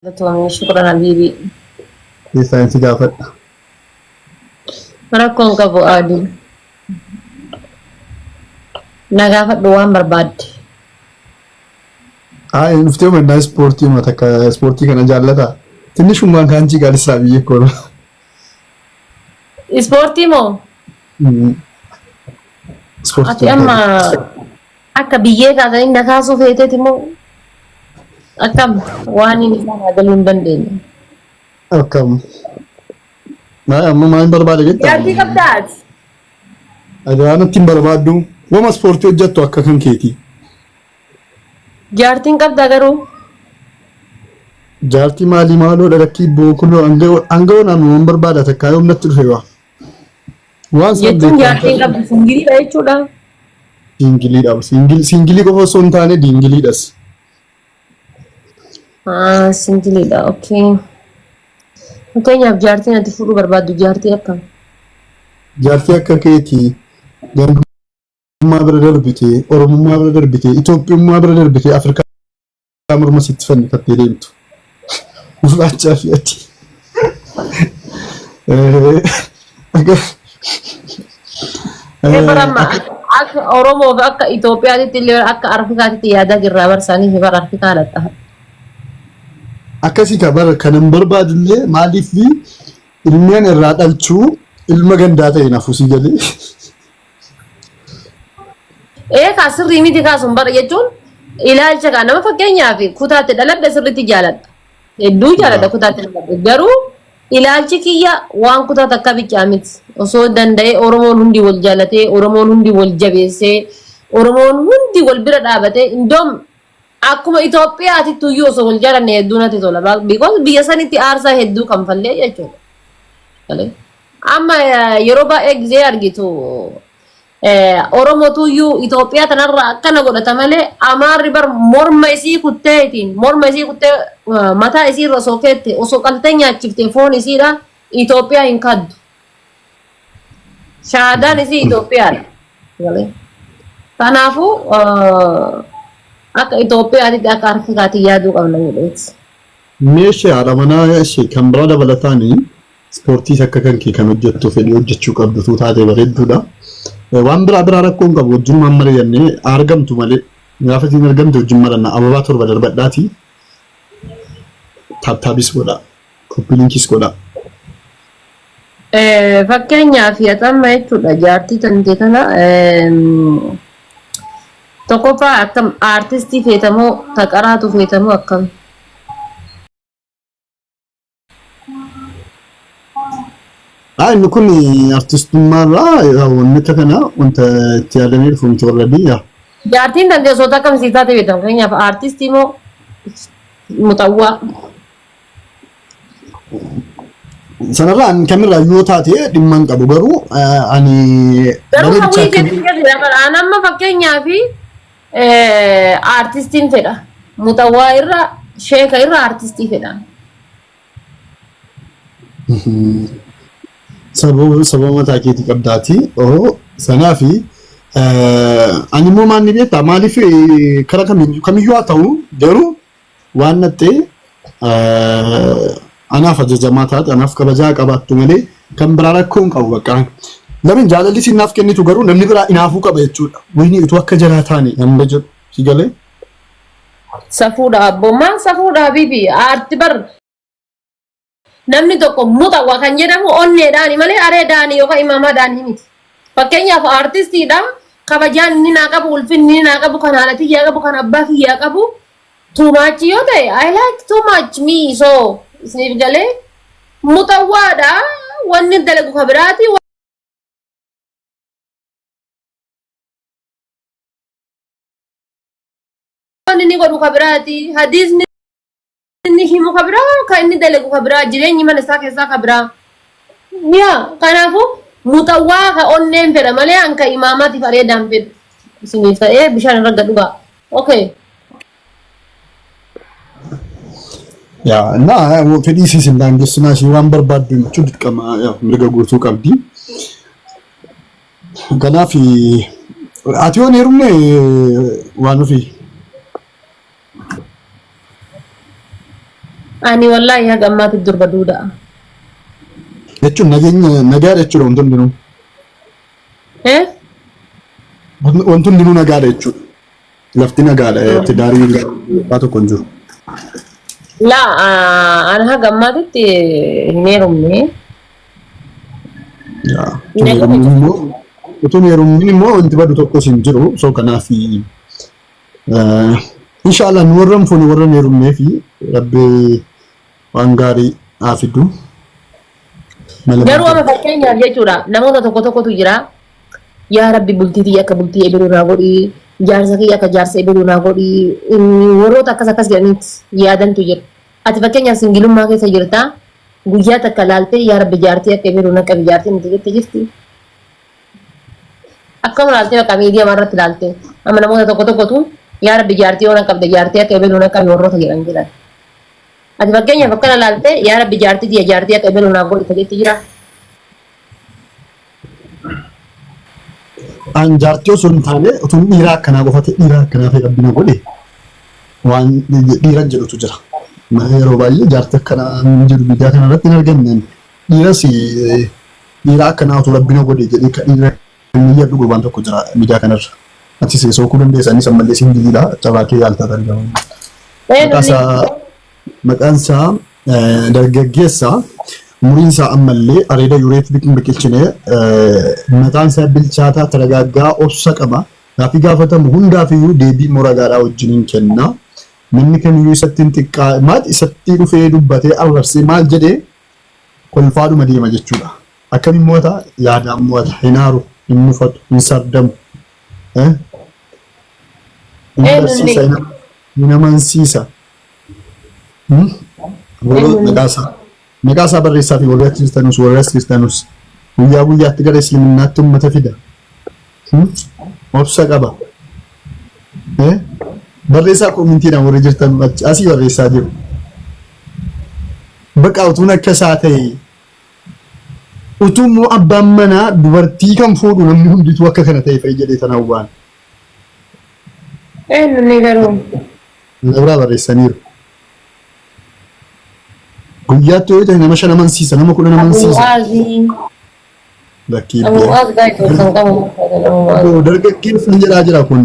Tomi, shukran habibi. Saayinsii gaafadha. Rakkoon qabu adii. Na gaafadhu waan barbaadde. Dhuftee mannaa ispoortii takka ispoortii kana jaallataa? Tinnishummaan kaanchii gaalisaa biyya koona. Ispoortii moo? Ati amma akka biyyee kaasanii na kaasuu feeteeti moo? Akkam waan inni isaa galuu hin dandeenye. Akkam. Amma maal barbaade jettee? Jaartii qabdaati. Ajaa'anatti hin barbaaddu. Wama ispoortii hojjettu akka kan keeti. Jaartiin qabdaa garuu. Jaartii maalii maaloo dhalakkii bookuloo angoo naannoo waan barbaada takkaa yoo natti dhufe waa. Waan jechuun jaartiin qabdu singiliidha jechuudha. Singiliidha. Singilii qofa osoo hin taane diingiliidhas. Singiliidha. Okay. Fakkeenyaaf jaartiin ati fuudhuu barbaaddu jaartii akkam? Jaartii akka keetii garbummaa bira darbite, Oromummaa bira darbite, Itoophiyummaa bira darbite, Afrikaa morma sitti fannifattee deemtu. Gurraachaa fi adii. Akka Oromoo fi akka Itoophiyaatti illee akka Afrikaatti yaadaa jirraa barsaanii fi bara Afrikaa laxxafa. Akkasii bara kanan barbaadullee maaliif ilmeen irraa dhalchuu ilma gandaa ta'e nafuusii galee. Ka sirrii miti kaasuun bara jechuun ilaalcha kan nama fakkeenyaaf kutaatti dhaladha sirriitti jaaladha. Hedduu jaaladha kutaatti dhaladha. Garuu ilaalchi kiyya waan kutaatti akka biccaa miti. Osoo danda'e Oromoon hundi wal jaalatee, Oromoon hundi wal jabeessee, Oromoon hundi wal bira dhaabatee indoom akkuma Itoophiyaatti tuyyuu osoo wal jaalanne hedduu natti tola. Because biyya sanitti aarsaa hedduu kan fallee jechuudha. Amma yeroo baay'ee gisee argitu Oromoo tuyyuu Itoophiyaa tanarraa akkana godhata malee Amaarri bar morma isii kutteetiin morma isii kuttee mataa isii irra sookeette osoo qaltee nyaachifte foon isiidha Itoophiyaa hin kaddu. Shaadaan isii Itoophiyaadha. Kanaafuu akka Itoophiyaatti akka Afrikaatti yaaduu qabna jedheeti. Meeshee haadha manaa ishee kan biraa dabalataanii ispoortii akka kan kee kan hojjettu fedhii hojjechuu qabdu taatee bareedduudha. Waan biraa rakkoon qabu wajjin mari'annee argamtu malee gaafa isin argamtu wajjin maranna ababaa torba darbadhaati. Taaptaabis godha. Koppiliinkis godha. Fakkeenyaaf yaadama jechuudha jaartii tantee tana tokkoffaa akkam aartistii feetamoo taqaraatu feetamoo akkam? Inni kun artistummaarraa wanti kana wanta itti yaadamee dhufu miti warradii yaa. Jaartiin dandeessota akkamsii taate beekama? Fakkeenyaaf aartistii moo muuxawwaa? Sanarraan kamirraa yoo taate dhimma hin qabu garuu ani garuu hawwii jedhu amma fakkeenyaaf aartistiin fedha. Muuxawwaa irra sheeka irra aartistii fedha. Sababa mataa keetii qabdaati. Sanaafi ani immoo maanni beektaa maaliif karaa kamiyyuu haa ta'u garuu waan nattee anaaf ajajamaa taate anaaf kabajaa qabaattu malee kan biraa rakkoo hin qabu bakka. Lamin jaalalli siinaaf kennitu garuu namni biraa inaafuu qaba jechuudha. Wayni utuu akka jalaa taane hamba jedhu si galee. Safuudha abboomaan safuudha bibi aarti bar namni tokko muuxawwaa kan jedhamu onneedhaani malee areedaani yookaan imaamaadhaani miti. Fakkeenyaaf aartistiidha kabajaan inni naa qabu ulfinni inni naa qabu kan haala kiyyaa qabu kan abbaa kiyyaa qabu too much yoo ta'e I like too much me so isiniif galee muuxawwaadha wanni dalagu kabiraati. Wanni ni godhu kabiraati hadiisni inni himu kabira kan inni dalagu kabira jireenyi mana isaa keessaa kabira yaa kanaafuu muuxawwaa ka onneen fedha malee anka imaamaatiif areedaan fedhu isiniif ta'ee bishaan irra gad dhugaa. Okay. Yaa fedhii isiisin daangessinaa ishee waan barbaaddu jechuun dirqama mirga guutuu qabdi. Kanaaf ati yoon heerumne waan ofii Ani wallahi haga ammaatti durba duudha. Jechuun nagaa jechuudha wanti hundinuu. Wanti hundinuu nagaadha jechuudha. Lafti nagaadha itti daarii waa tokko hin jiru. Ani haga ammaatti hin heerumne. Utuun heerumni immoo wanti badu tokkos hin jiru. So kanaaf inshallah nu warran fuuni warran heerumnee fi rabbi waan gaarii haa fidu. Garuu amma fakkeenyaaf jechuudha namoota tokkotu jira. Yaa rabbi bultii tiyya akka bultii eebiruu naa godhi, jaarsa kiyya akka jaarsa eebiruu naa godhi, warroota akkas jedhaniiti yaadantu jira. Ati fakkeenyaaf singilummaa keessa jirta guyyaa takka laaltee yaa rabbi jaartii akka eebiruu na qabi jaartii nuti jettee jirti. Akkuma laaltee bakka miidiyaa irratti laaltee amma namoota tokkotu yaa rabbi jaartii yoo na qabde jaartii akka eebiruu na qabi warroota jedhan jedhan. Ati fakkeenyaaf akkana laaltee yaa rabbi jaartii tiyya jaartii akka eebiruu naa godhi jettee jira. An jaartii osoo hin taane utuun dhiiraa akkanaa qofate dhiiraa akkanaa ta'e rabbina godhe waan dhiira jedhutu jira. Yeroo baay'ee jaartii akkanaa hin jiru miidiyaa kana irratti hin argamne dhiiras dhiiraa akkanaa utuu rabbina godhe jedhee kan dhiira inni jedhu gurbaan tokko jira miidiyaa kanarra. Ati seesoo kuu dandeessanii sammallee siin jijjiidha cabaa kee yaaltaa argamu. Maqaan isaa dargaggeessa. Umuriin isaa ammallee areeda yureetti biqilchinee mataan isaa bilchaataa taragaaggaa obsa qaba. Gaaffii gaafatamu hundaafiyyuu deebii moragaadhaa wajjiniin kenna. Namni kamiyyuu isatti hin xiqqaa maal isatti dhufee dubbatee arrabsee maal jedhee kolfaadhuma deema jechuudha. Akkamiin moota yaadaan moota hin aaru hin mufatu hin sardamu. Hin barsiisa hin amansiisa. Maqaa isaa barreessaa fi warra kiristaanus guyyaa guyyaatti gara islaminaatti uummata fida. Obsa qaba. Barreessaa koomintiidhaan warri jirtan asii barreessaa jiru. Bakka utuun akka isaa ta'e utuu immoo abbaan manaa dubartii kan fuudhu namni hundituu akka kana ta'e fa'i jedhee tan hawwaan. Inni garuu. Biraa barreessaniiru. Guyyaatti yoo ta'e nama 5 amansiisa nama 10 amansiisa. Dargaggeessa jedhaa jira kun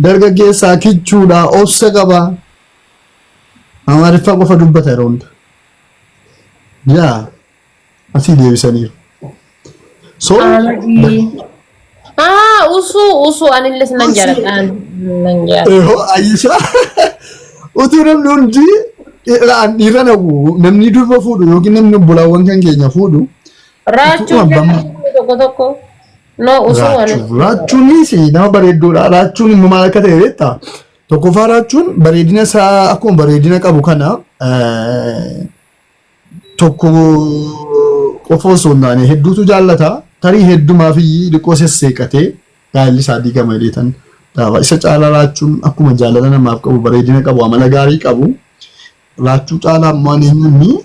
dargaggeessaa kichuudha obsa qaba. Amaariffaa qofa dubbata yeroo hunda. Yaa asii deebisaniiru. Usuu anillee nan jaalladhaan nan jaalladha. Ayyishaa utuu namni hundi dhiira namni durba fuudhu yookiin namni obbolaawwan kan keenya fuudhu. Raachuun tokko. Raachuunis nama bareedduudha. Raachuun immoo maal akka ta'e beektaa? Tokkoffaa raachuun bareedina isaa akkuma bareedina qabu kana tokko qofa osoo hin taane hedduutu jaallata. Tarii heddumaa fi dhiqoo sesseeqatee gaalli isaa diigama jedheetan. Isa caalaa raachuun akkuma jaalala namaaf qabu bareedina qabu amala gaarii qabu. Raachuu caalaa ammaan eenyuun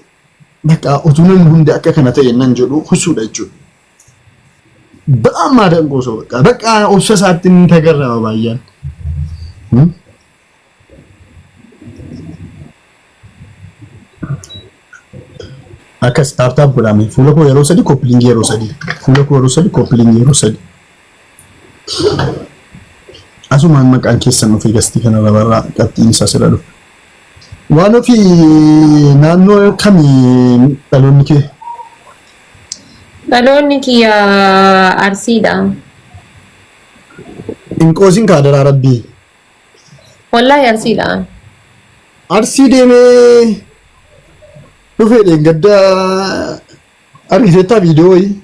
bakka utuu namni hundi akka kana ta'e nan jedhu husuudha jechuudha. Ba'aan maadaan goosoo bakka obsa isaatti ni tagarrama baay'een. Akkas taaptaap godhame fuula koo yeroo sadii koppiliingii yeroo sadii fuula koo yeroo sadii koppiliingii yeroo sadii. Asumaan maqaan keessan dhufee gastii kana labarraa qabxiin isaa sirra dhufe. Waan ofii naannoo kamii dhaloonni kee? Dhaloonni kiyya Arsiidha. Inqoosiin kaadaraa rabbii. Wallaahi Arsiidha. Arsii deemee dhufee dheengadda argiteettaa viidiyoo wayii.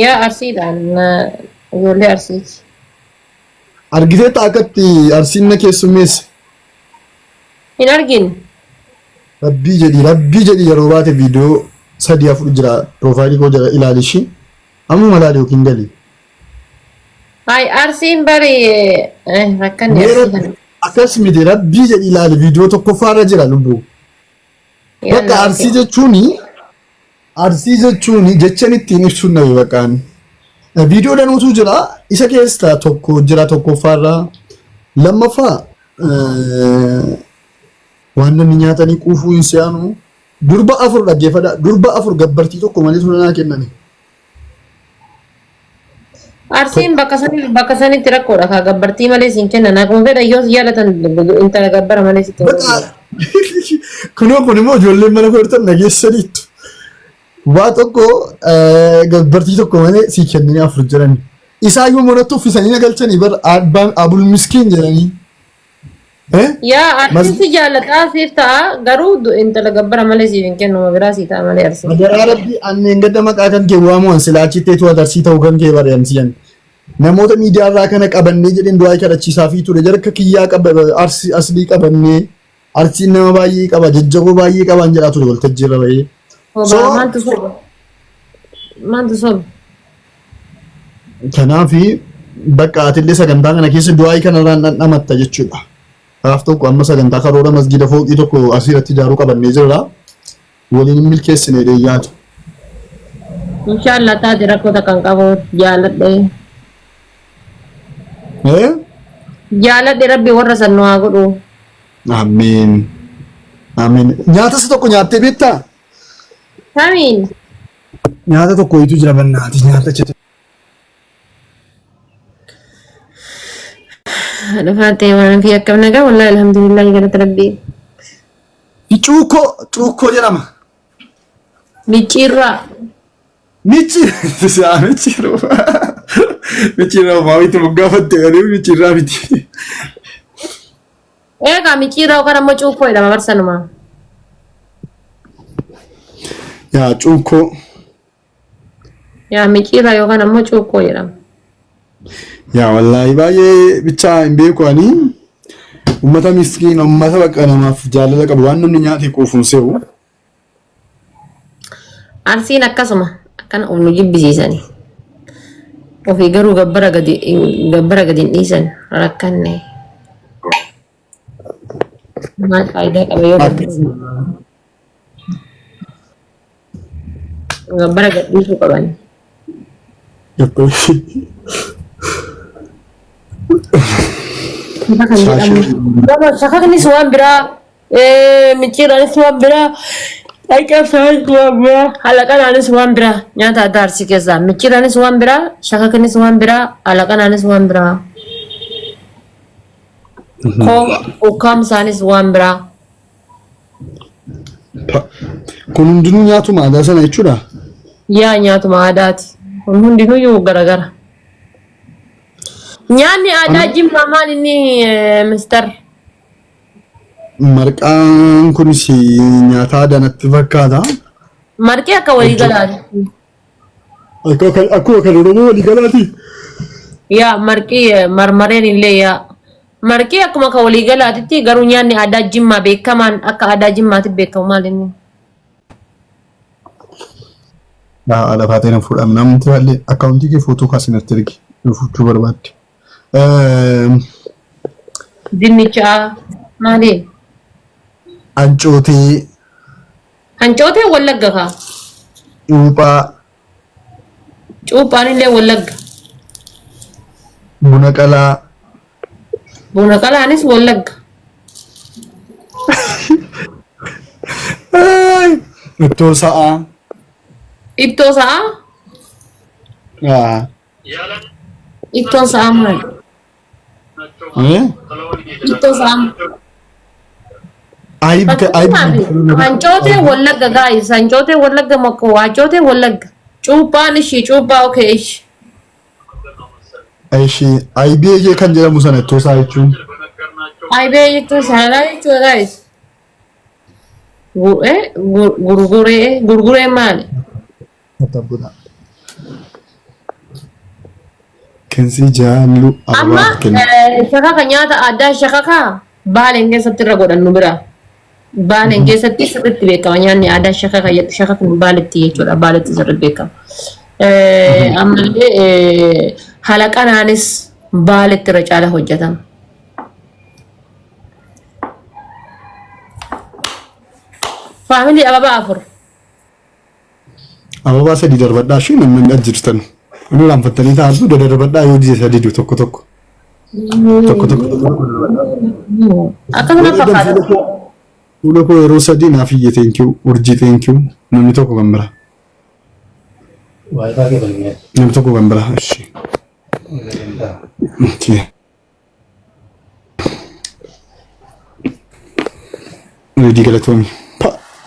Yaa Arsiidhaan ijoollee Arsiiti. Argiteetta akkatti Arsiin na keessummeesse. Hin argin. Rabbii jedhi yeroo baate viidiyoo 3-4 jira profaayilii koo jira ilaali ishii amma malaali yookiin gali. Hai Arsiin bari rakkanni Arsii. Akkas miti rabbii jedhi ilaali viidiyoo tokkoffaarra jira lubbuu. Bakka Arsii jechuuni jechan ittiin ibsuun nabi baqaan. Viidiyoo danuutu jira isa keessaa tokko jira tokkoffaarra lammaffaa waan namni nyaatanii quufuu hin se'anu durba afur dhaggeeffadha durba afur gabbartii tokko malee sunanaa kennani. Arsiin bakka sanitti rakkoodha ka gabbartii malee siin kennan akkuma fedha yoo jaalatan intala gabbara malee sitti kunoo kun immoo ijoolleen mana godhatan nageessaniittu waa tokko gabbartii tokko malee sii kennanii afur jirani isaayyuu manatti uffisanii nagalchanii bar abul miskiin jedhanii yaa arsiin jaalataa siif ta'a garuu intala gabbara malee siif hin kennu biraa sii ta'a malee arsiin. Madaraa rabbi anneen gadda maqaa kan kee waamuun silaachittee arsii ta'uu kan kee barreemsiyan. Namoota miidiyaa irraa kana qabannee jedheen du'aa kadhachiisaa fi ture jarka kiyyaa qaba aslii qabannee arsiin nama baay'ee qaba jajjaboo baay'ee qaban jedhaa ture waltajjii irra bahee. Maaltu soba? Kanaafi bakka atillee sagantaa kana keessa du'aa kanarraan dhandhamatta jechuudha. Kanaaf tokko amma sagantaa karoora masgida fooqii tokko asirratti ijaaruu qabannee jirra. Waliin milkeessine deeyyaatu. Inshallah taate rakkoota kan qabu jaaladhe. Jaaladhe rabbi warra san haa godhu. Amiin. Amiin. Nyaata isa tokko nyaattee beektaa? Amiin. Nyaata tokko itti jira bannaati nyaata jedhe. Dhafaatee waan fi akkam nagaa wallahi alhamdulillah galata rabbii. Cuukkoo jedhama. Micciirraa. Micciirraa maawwitti moggaafatte garuu micciirraa miti. Eegaa micciirraa yookaan ammoo cuukkoo jedhama barsanuma. Yaa cuukkoo. Yaa micciirraa yookaan ammoo cuukkoo jedhama. Yaa wallahi baay'ee bichaa hin beeku ani uummata miskiin uummata bakka namaaf jaalala qabu waan namni nyaate quufuun se'u. Arsiin akkasuma akkana nu jibbisiisanii ofii garuu gabbara gadi hin dhiisan rakkanne maal faayidaa qaba yoo gabbara gadi dhiisuu qaban. Shakaknis waan biraa micciiraanis waan biraa. Halaqanaanis waan biraa nyaata adda arsii keessaa micciiraanis waan biraa shakaknis waan biraa halaqanaanis waan biraa ukkaamsaanis waan biraa. Kun hundinuu nyaatuma aadaa sana jechuudha? Yaa nyaatuma aadaati kun hundinuu yoo garagara. Nyaanni aadaa jimmaa maal inni mister? Marqaan kunis nyaata aadaa natti fakkaata. Marqii akka waliigalaati. Akkuma kan Oromoo waliigalaati. Yaa marqii marmareen illee yaa marqii akkuma kan waliigalaatitti garuu nyaanni aadaa jimmaa beekamaan akka aadaa jimmaatti beekamu maal inni? Alaafaatiin hin fuudhamu namni baay'ee akkaawuntii kee footoo kaasinatti ergi fuuchuu barbaadde. Dinnicha maali? Ancootee. Ancootee Wallagga kaa? Cuuphaa. Cuuphaan illee Wallagga. Buna qalaa. Buna qalaanis Wallagga. Ittoo sa'aa. Ittoo sa'aa? Ittoo sa'aa maali? Ittoo sa'aa. Ancootee Wallagga guys, ancootee Wallagga makko ancootee Wallagga. Cuuphaan ishii cuuphaa okay ishii. Aibee kan jedhamu sana ittoo isaa jechuun. Aibee jechuun sana jechuudha guys. Gurguree maali? Kensi jaallu amma shakaka nyaata addaa shakaka baaleen keessatti irra godhannu bira. Baaleen keessatti sirriitti beekama nyaanni aadaa shakakni baaletti jechuudha baaletti sirriitti beekama. Ammallee halaqanaanis baaletti irra caala hojjetama. Faamilii ababaa afur. Ababaa sadii darbadhaa shi namni ajjirtan. Inni raanfattanii taa'atu darbadhaa yoo jije sadii tokko tokko. Tokko. Akkasuma fakkaata. Fuula koo yeroo sadii naaf iyye teenkiyuu urjii teenkiyuu namni tokko kan bira. Namni tokko kan bira. Reedii galatoomii.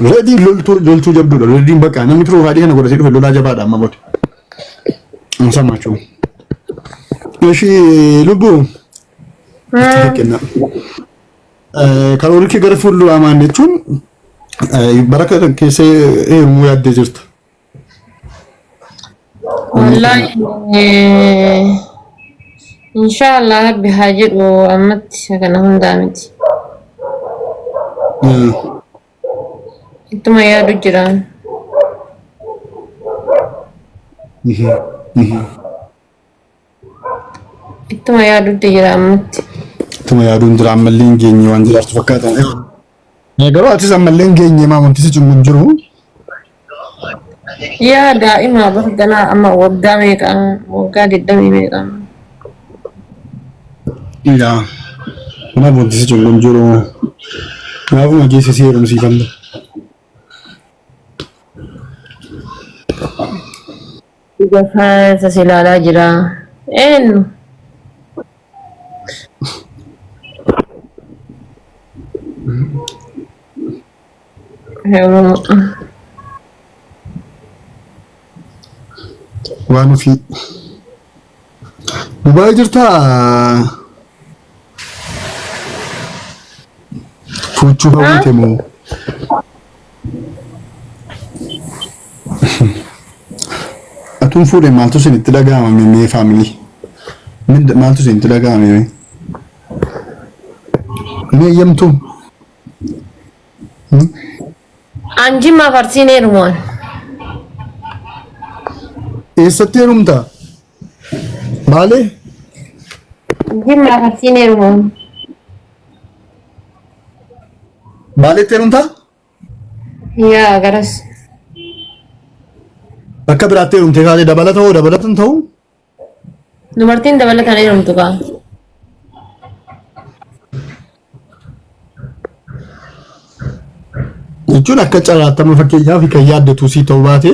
Reedii loltuu jabduudha. Reediin bakka namni piroofaadii kana godhatee dhufe lolaa jabaadha amma booda. An samaachuu. Ishii lubbuu. Karoora kee gara fuulduraa maal jechuun bara kana keessa heerumuu yaaddee jirta. Wallahi inshallah rabbi haa jedhu ammatti kana hundaa miti. Ittuma yaadu jiraan. Ittuma yaadutti jira ammatti. Ittuma yaaduun jira ammallee hin geenye waan jiraatu fakkaatan. Garuu atis ammallee hin geenye maa wanti si cimmu hin jiru. Yaa daa'ima bara ganaa amma waggaa meeqa waggaa 20 meeqa. Yaa kanaaf wanti si cimmu hin jiru. Kanaafuma geesse si heerumsiifamte. Gafaasa si ilaalaa jira. Eenyu? Waan ofii Dubaay jirtaa fuuchuu hawwite moo atun fuudhe maaltu isinitti dhaga'amame mee faamilii maaltu isinitti dhaga'amame mee eeyyamtu Anjima farsiin heerumaan. eessatti heerumta maalee Anjima farsiin heerumaan. maaleetti heerumta Yaa garas. bakka biraatti heerumte kaatee dabalatan ta'u Dubartiin dabalataan heerumtu kaa. jechuun akka carraattama fakkeenyaaf kan yaaddetu sii ta'uu baate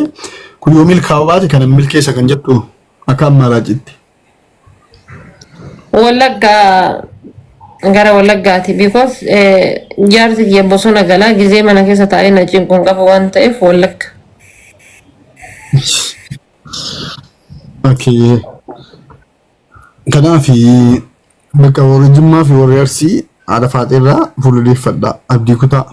kun yoo milkaa'u baate kan milkeessa kan jettu akka ammaaraajitti. Wallaggaa gara Wallaggaati because jaarsi kiyya bosona galaa gizee mana keessa taa'ee na cinquun qaba waan ta'eef Wallagga. Okay. Kanaaf bakka warri Jimmaa fi warri Arsii haadha faaxirraa fuulleeffadha abdii kutaa.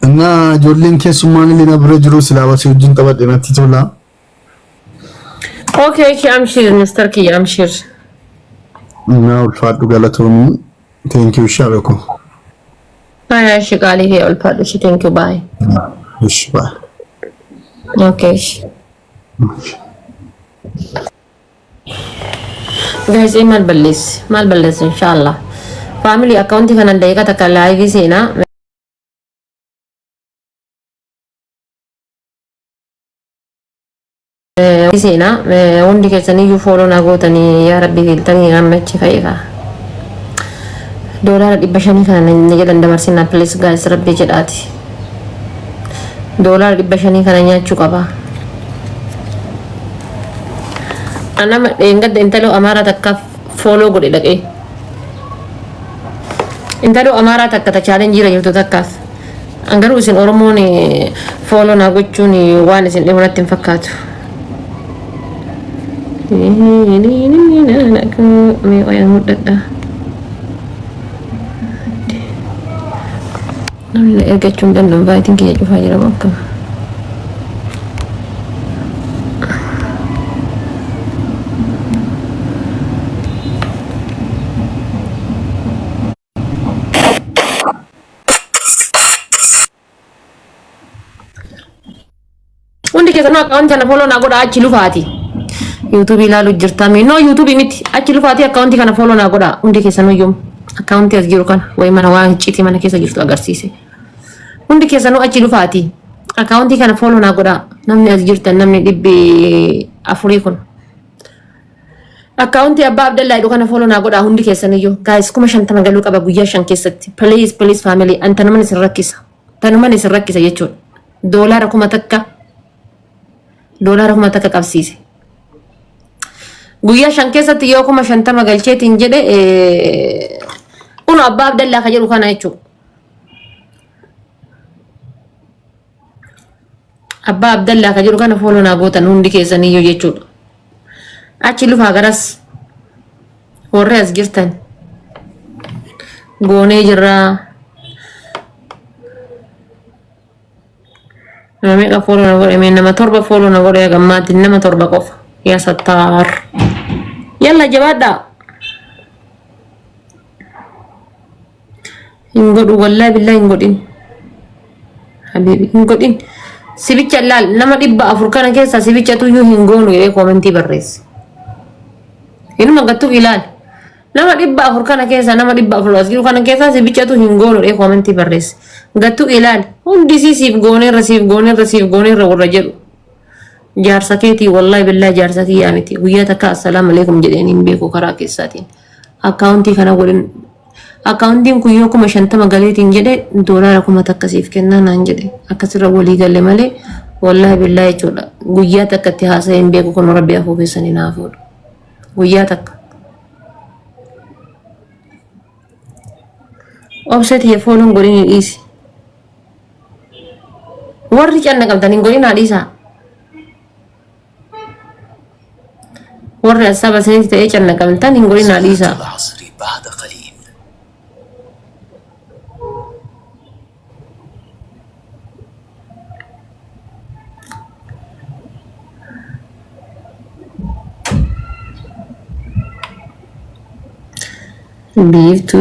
እና ijoolleen keessummaan illee na bira jiru silaa basii wajjin taphadhe natti tola. Okay, amshir Mr. Kiyya amshir. Na ulfaadhu galatoomii. Thank you Sharako. Aya shiqaalii kee ulfaadhu shi thank you bye. Ish bye. Okay. Guys, mal balles inshallah. Family account kana daqiiqa takka live seenaa. Seenaa hundi keessanii iyyuu fooloo naa gootanii yaa rabbi filtanii gammachi fa'iidha. Doolaara 500 kana ni jedhan dabarsinaa please guys rabbi jedhaati. Doolaara 500 kana nyaachuu qaba. Anama dheengadda intaloo amaaraa takka fooloo godhe dhaqee. Intaloo amaaraa takka ta chaalenjii jira jirtu takkaaf. Angaruu isin Oromoon fooloo naa gochuun waan isin dhibu natti hin fakkaatu. Mee oyaan mudhadha. Namni ergachuu hin danda'u baatiin kiyya cufaa jira akkam. Hundi keessanuu akkaawuntii kana fooloo naa godhaa achi lufaati. YouTube ilaalu jirtami no YouTube miti achi lufaati akkaawuntii kana follow naa godha hundi keessanuu iyyuu akkaawuntii as jiru kana way mana waan icciitii mana keessa jirtu agarsiise hundi keessanuu achi lufaati akkaawuntii kana follow naa godha namni as jirtan namni 400 kun Akkaawuntii abbaa Abdallaa dhugana follow naa godhaa hundi keessaniyyuu. Guys kuma 50 galuu qaba guyyaa 5 keessatti. Please family anta naman isin rakkisa. Tanuman isin rakkisa jechuudha. Doolaara kuma takka qabsiise. Guyyaa 5 keessatti yoo kuma 50 galcheetiin jedhe kun abbaa Abdallaa ka jedhu kana jechuudha. Abbaa Abdallaa ka jedhu kana follow naa gootan hundi keessaniyyuu jechuudha. Achi lufaa garas warri as jirtan goonee jirraa. Nama follow na godhe nama torba follow na godhe gammaatti nama torba qofa. Yaa sattaar. Yalla jabaadhaa. Hin godhu wallahi billahi hin godhin. Habibi hin godhin. Sibicha laal nama 400 kana keessa sibicha tuyyuu hin goonu jedhee komentii barreesse. Inuma gattu ilaal. Nama 400 kana keessa nama 400 as jiru kana keessa sibicha tu hin goonu jedhee komentii barreesse. Gattu ilaal. Hundi siif gooneerra warra jedhu. Jaarsa keetii wallahi billahi jaarsa kiyyaa miti. Guyyaa takka assalaamu alaykum jedheen hin beeku karaa keessaatiin. Akkaawuntii kana godhin. Akkaawuntiin kun yoo kuma 50 galeetiin jedhe doolaara kuma takka siif kennaa naan jedhe. Akkasirra walii galle malee wallahi billahi jechuudha. Guyyaa takka itti haasa'ee hin beeku kun rabbi afuufessanii naaf oolu. Guyyaa takka. Obset ye foolon godhin dhiisi. Warri canna qabdan hin godhin dhiisa. Warri asaba sinitti ta'ee canna qabdan hin godhin dhiisa. Leave to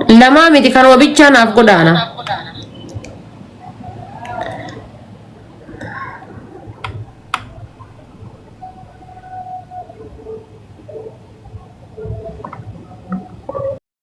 lama miti kan wabicha naaf godhaana.